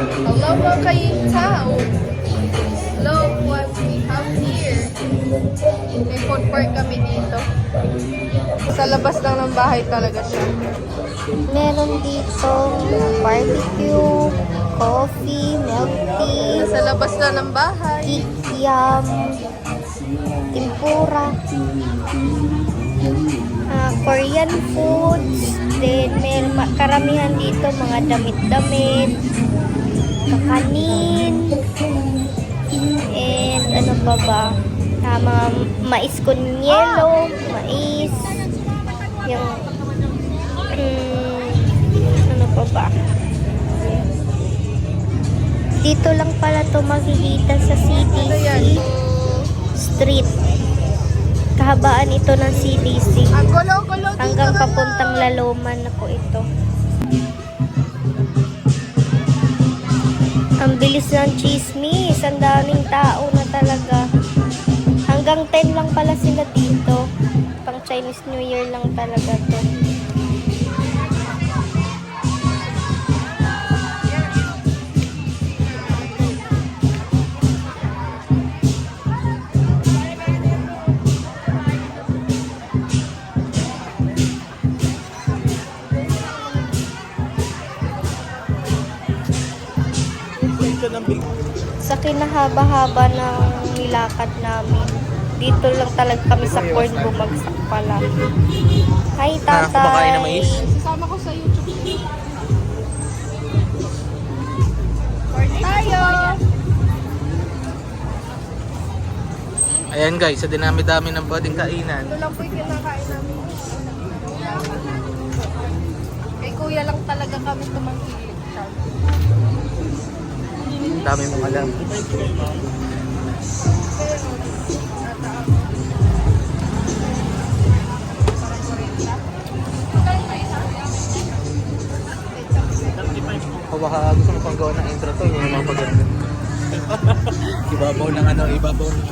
Hello mga kayintao. Look what we have here. May food court kami dito. Sa labas lang ng bahay talaga siya. Meron dito barbecue, coffee, milk tea, Sa labas lang ng bahay. kikiam, tempura, Korean foods, then meron karamihan dito mga damit-damit, kakanin, and ano pa ba? Mga mais con yelo, mais, yung ano pa ba? Dito lang pala to makikita sa CDC Ano yan? Street. Kahabaan ito ng CDC. Ang gulo-gulo dito. Hanggang papuntang Laloman na po ito. Ang bilis ng chismis. Ang daming tao na talaga. Hanggang 10 lang pala sila dito. Pang Chinese New Year lang talaga to. Sa kinahaba-haba ng nilakad namin, dito lang talaga kami sa corn bumagsak pala. Hi, tatay! Kumakain ng mais? Sasama ko sa YouTube. Tayo! Ayan guys, sa dinami-dami ng pwedeng kainan. Ito lang po yung kinakain namin. Kay kuya lang talaga kami tumangkilik. Dami mong alam. O baka gusto mo pang gawa ng intro to, yung mga paganda. Ibabaw ng ano, ibabaw ng